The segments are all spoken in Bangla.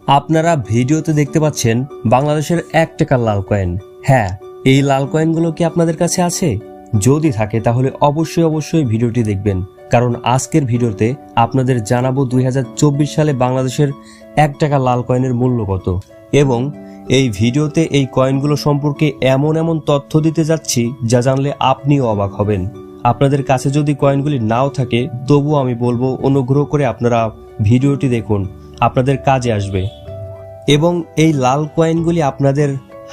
আপনারা ভিডিওতে দেখতে পাচ্ছেন বাংলাদেশের 1 টাকার লাল কয়েন। হ্যাঁ, এই লাল কয়েনগুলো কি আপনাদের কাছে আছে? যদি থাকে তাহলে অবশ্যই ভিডিওটি দেখবেন, কারণ আজকের ভিডিওতে আপনাদের জানাবো 2024 সালে বাংলাদেশের 1 টাকা লাল কয়েনের মূল্য কত, এবং এই ভিডিওতে এই কয়েনগুলো সম্পর্কে এমন তথ্য দিতে যাচ্ছি যা জানলে আপনিও অবাক হবেন। আপনাদের কাছে যদি কয়েনগুলি নাও থাকে তবুও আমি বলবো অনুগ্রহ করে আপনারা ভিডিওটি দেখুন, আপনাদের কাজে আসবে। এবং এই লাল কয়েনগুলি আপনাদের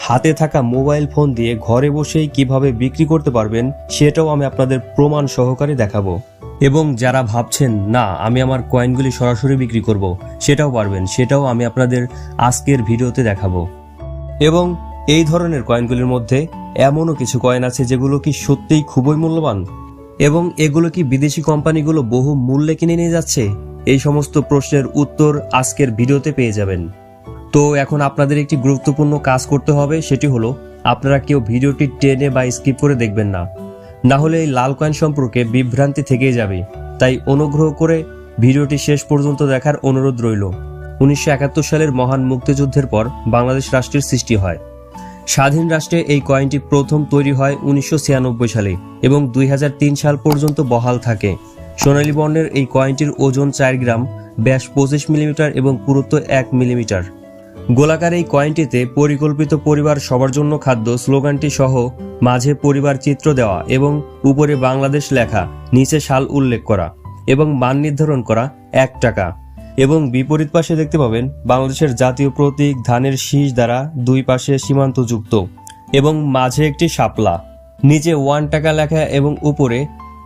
হাতে থাকা মোবাইল ফোন দিয়ে ঘরে বসেই কিভাবে বিক্রি করতে পারবেন সেটাও আমি আপনাদের প্রমাণ সহকারে দেখাবো। এবং যারা ভাবছেন না আমি আমার কয়েনগুলি সরাসরি বিক্রি করব, সেটাও পারবেন, সেটাও আমি আপনাদের আজকের ভিডিওতে দেখাবো। এবং এই ধরনের কয়েনগুলির মধ্যে এমনও কিছু কয়েন আছে যেগুলো কি সত্যিই খুবই মূল্যবান, এবং এগুলো কি বিদেশি কোম্পানিগুলো বহু মূল্যে কিনে নিয়ে যাচ্ছে? এই সমস্ত প্রশ্নের উত্তর আজকের ভিডিওতে পেয়ে যাবেন। তো এখন আপনাদের একটি গুরুত্বপূর্ণ কাজ করতে হবে, সেটি হলো আপনারা কেউ ভিডিওটি টেনে বা স্কিপ করে দেখবেন না, না হলে এই লাল কয়েন সম্পর্কে বিভ্রান্তি থেকেই যাবে। তাই অনুগ্রহ করে ভিডিওটি শেষ পর্যন্ত দেখার অনুরোধ রইল। 1971 সালের মহান মুক্তিযুদ্ধের পর বাংলাদেশ রাষ্ট্রের সৃষ্টি হয়। স্বাধীন রাষ্ট্রে এই কয়েনটি প্রথম তৈরি হয় 1996 সালে এবং 2003 সাল পর্যন্ত বহাল থাকে। সোনালী বর্ণের এই কয়েনটির ওজন 4 গ্রাম, ব্যাস 25 মিলিমিটার এবং পুরুত্ব 1 মিলিমিটার। গোলাকার এই কয়েনটিতে পরিকল্পিত পরিবার সবার জন্য খাদ্য স্লোগানটি সহ মাঝে পরিবার চিত্র দেওয়া এবং উপরে বাংলাদেশ লেখা, নিচে সাল উল্লেখ করা এবং মান নির্ধারণ করা 1 টাকা। এবং বিপরীত পাশে দেখতে পাবেন বাংলাদেশের জাতীয় প্রতীক ধানের শীষ দ্বারা দুই পাশে সীমান্তযুক্ত এবং মাঝে একটি শাপলা, নিচে 1 টাকা লেখা এবং উপরে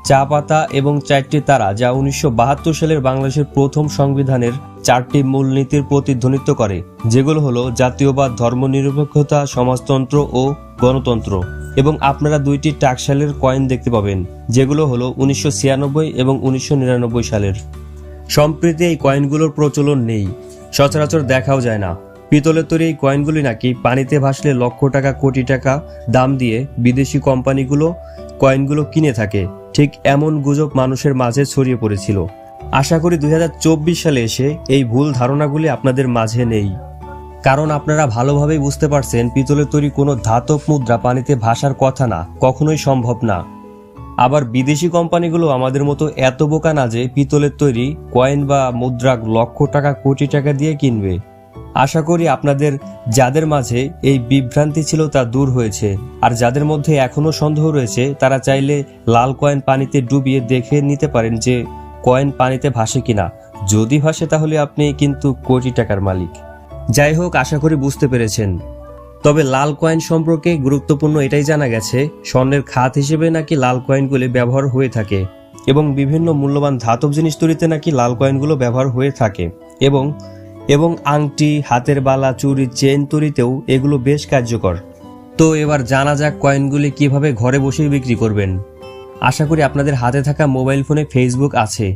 চা পাতা এবং 4টি তারা, যা 1972 সালের বাংলাদেশের প্রথম সংবিধানের 4টি মূলনীতির প্রতিধ্বনিত করে, যেগুলো হলো জাতীয়বাদ, ধর্মনিরপেক্ষতা, সমাজতন্ত্র ও গণতন্ত্র। এবং আপনারা 2টি টাকশালের কয়েন দেখতে পাবেন, যেগুলো হলো 1996 এবং 1999 সালের। সম্প্রতি এই কয়েনগুলোর প্রচলন নেই, সচরাচর দেখাও যায় না। পিতলের তৈরি এই কয়েনগুলি নাকি পানিতে ভাসলে লক্ষ টাকা, কোটি টাকা দাম দিয়ে বিদেশি কোম্পানিগুলো কয়েনগুলো কিনে থাকে। ঠিক এমন গুজব মানুষের মাঝে ছড়িয়ে পড়েছিল। আশা করি 2024 সালে এসে এই ভুল ধারণাগুলি আপনাদের মাঝে নেই, কারণ আপনারা ভালোভাবেই বুঝতে পারছেন পিতলের তৈরি কোনো ধাতব মুদ্রা পানিতে ভাসার কথা না, কখনোই সম্ভব না। আবার বিদেশি কোম্পানিগুলো আমাদের মতো এত বোকা না যে পিতলের তৈরি কয়েন বা মুদ্রা লক্ষ টাকা, কোটি টাকা দিয়ে কিনবে। আশা করি আপনাদের যাদের মাঝে এই বিভ্রান্তি ছিল তা দূর হয়েছে, আর যাদের মধ্যে এখনো সন্দেহ রয়েছে তারা চাইলে লাল কয়েন পানিতে ডুবিয়ে দেখে নিতে পারেন যে কয়েন পানিতে ভাসে কিনা। যদি ভাসে তাহলে আপনি কিন্তু কোটি টাকার মালিক। যাই হোক, আশা করি বুঝতে পেরেছেন। তবে লাল কয়েন সম্পর্কে গুরুত্বপূর্ণ এটাই জানা গেছে, স্বর্ণের খাত হিসেবে নাকি লাল কয়েনগুলি ব্যবহার হয়ে থাকে, এবং বিভিন্ন মূল্যবান ধাতব জিনিস তৈরিতে নাকি লাল কয়েনগুলো ব্যবহার হয়ে থাকে, এবং আংটি, হাতের বালা, চুড়ি, চেইন তৈরিতেও এগুলো বেশ কার্যকর। তো এবার জানা যাক কয়েনগুলি কিভাবে ঘরে বসেই বিক্রি করবেন। আশা করি আপনাদের হাতে থাকা মোবাইল ফোনে ফেসবুক আছে।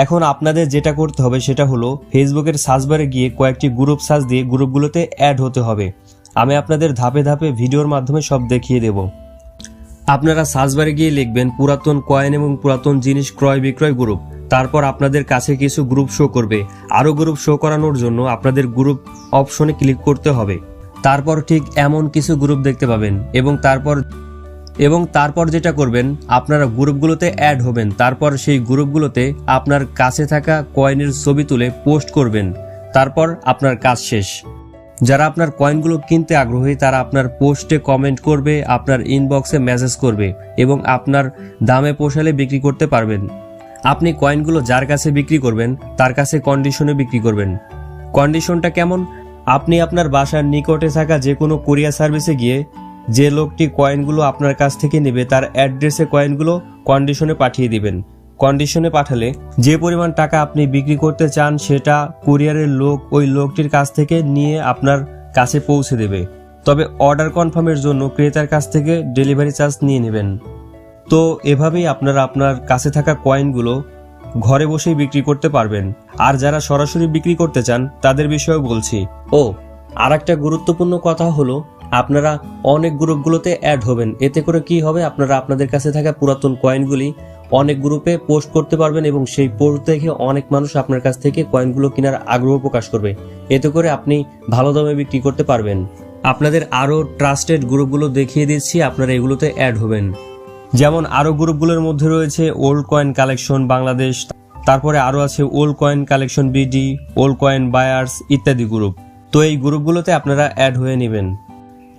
এখন আপনাদের যেটা করতে হবে সেটা হলো ফেসবুকের সার্চবারে গিয়ে কয়েকটি গ্রুপ সার্চ দিয়ে গ্রুপগুলোতে অ্যাড হতে হবে। আমি আপনাদের ধাপে ধাপে ভিডিওর মাধ্যমে সব দেখিয়ে দেব। আপনারা সার্চবারে গিয়ে লিখবেন পুরাতন কয়েন এবং পুরাতন জিনিস ক্রয় বিক্রয় গ্রুপ। তারপর আপনাদের কাছে কিছু গ্রুপ শো করবে। আরও গ্রুপ শো করানোর জন্য আপনাদের গ্রুপ অপশনে ক্লিক করতে হবে। তারপর ঠিক এমন কিছু গ্রুপ দেখতে পাবেন, এবং তারপর যেটা করবেন আপনারা গ্রুপগুলোতে অ্যাড হবেন। তারপর সেই গ্রুপগুলোতে আপনার কাছে থাকা কয়েনের ছবি তুলে পোস্ট করবেন। তারপর আপনার কাজ শেষ। যারা আপনার কয়েনগুলো কিনতে আগ্রহী তারা আপনার পোস্টে কমেন্ট করবে, আপনার ইনবক্সে মেসেজ করবে, এবং আপনার দামে পোষালে বিক্রি করতে পারবেন। আপনি কয়েনগুলো যার কাছে বিক্রি করবেন তার কাছে কন্ডিশনে বিক্রি করবেন। কন্ডিশনটা কেমন? আপনি আপনার বাসার নিকটে থাকা যে কোনো কুরিয়ার সার্ভিসে গিয়ে যে লোকটি কয়েনগুলো আপনার কাছ থেকে নেবে তার অ্যাড্রেসে কয়েনগুলো কন্ডিশনে পাঠিয়ে দিবেন। কন্ডিশনে পাঠালে যে পরিমাণ টাকা আপনি বিক্রি করতে চান সেটা কুরিয়ারের লোক ওই লোকটির কাছ থেকে নিয়ে আপনার কাছে পৌঁছে দেবে। তবে অর্ডার কনফার্মের জন্য ক্রেতার কাছ থেকে ডেলিভারি চার্জ নিয়ে নেবেন। তো এভাবেই আপনারা আপনার কাছে থাকা কয়েনগুলো ঘরে বসেই বিক্রি করতে পারবেন। আর যারা সরাসরি বিক্রি করতে চান তাদের বিষয়েও বলছি। আর একটা গুরুত্বপূর্ণ কথা হলো আপনারা অনেক গ্রুপগুলোতে অ্যাড হবেন। এতে করে কি হবে, আপনারা আপনাদের কাছে থাকা পুরাতন কয়েনগুলি অনেক গ্রুপে পোস্ট করতে পারবেন এবং সেই পোস্ট দেখে অনেক মানুষ আপনার কাছ থেকে কয়েনগুলো কেনার আগ্রহ প্রকাশ করবে। এতে করে আপনি ভালো দামে বিক্রি করতে পারবেন। আপনাদের আরও ট্রাস্টেড গ্রুপগুলো দেখিয়ে দিচ্ছি, আপনারা এগুলোতে অ্যাড হবেন। যেমন আরও গ্রুপগুলোর মধ্যে রয়েছে ওল্ড কয়েন কালেকশন বাংলাদেশ, তারপরে আরও আছে old coin collection BD, old coin buyers ইত্যাদি গ্রুপ। তো এই গ্রুপগুলোতে আপনারা অ্যাড হয়ে নেবেন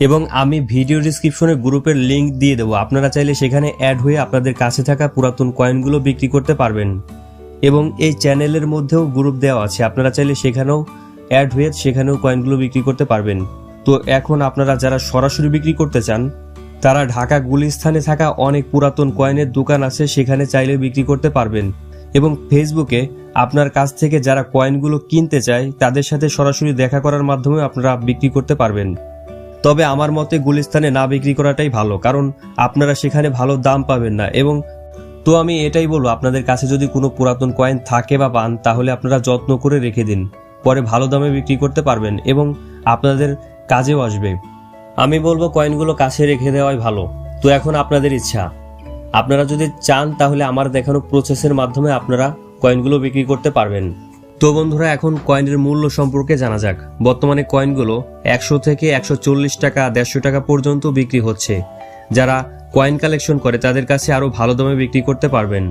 এবং আমি ভিডিও ডিসক্রিপশনে গ্রুপের লিংক দিয়ে দেবো। আপনারা চাইলে সেখানে অ্যাড হয়ে আপনাদের কাছে থাকা পুরাতন কয়েনগুলো বিক্রি করতে পারবেন। এবং এই চ্যানেলের মধ্যেও গ্রুপ দেওয়া আছে, আপনারা চাইলে সেখানেও অ্যাড হয়ে সেখানেও কয়েনগুলো বিক্রি করতে পারবেন। তো এখন আপনারা যারা সরাসরি বিক্রি করতে চান তারা ঢাকা গুলিস্তানে থাকা অনেক পুরাতন কয়েনের দোকান আছে, সেখানে চাইলে বিক্রি করতে পারবেন। এবং ফেসবুকে আপনার কাছ থেকে যারা কয়েনগুলো কিনতে চায় তাদের সাথে সরাসরি দেখা করার মাধ্যমে আপনারা বিক্রি করতে পারবেন। তবে আমার মতে গুলিস্তানে না বিক্রি করাটাই ভালো, কারণ আপনারা সেখানে ভালো দাম পাবেন না। এবং তো আমি এটাই বলবো, আপনাদের কাছে যদি কোনো পুরাতন কয়েন থাকে বা পান তাহলে আপনারা যত্ন করে রেখে দিন, পরে ভালো দামে বিক্রি করতে পারবেন এবং আপনাদের কাজেও আসবে। আমি বলবো কয়েনগুলো কাছে রেখে দেওয়াই ভালো। তো এখন আপনাদের ইচ্ছা, আপনারা যদি চান তাহলে আমার দেখানো প্রসেসের মাধ্যমে আপনারা কয়েনগুলো বিক্রি করতে পারবেন। তো বন্ধুরা, এখন কয়েনের মূল্য সম্পর্কে জানা যাক। বর্তমানে কয়েনগুলো 100 থেকে 140 টাকা, 150 টাকা পর্যন্ত বিক্রি হচ্ছে। যারা কয়েন কালেকশন করে তাদের কাছে আরও ভালো দামে বিক্রি করতে পারবেন।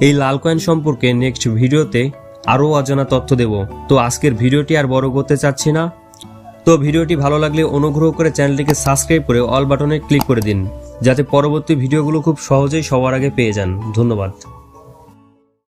এই লাল কয়েন সম্পর্কে নেক্সট ভিডিওতে আরও অজানা তথ্য দেব। তো আজকের ভিডিওটি আর বড় করতে চাচ্ছি না। তো ভিডিওটি ভালো লাগলে অনুগ্রহ করে চ্যানেলটিকে সাবস্ক্রাইব করে অল বাটনে ক্লিক করে দিন, যাতে পরবর্তী ভিডিওগুলো খুব সহজেই সবার আগে পেয়ে যান। ধন্যবাদ।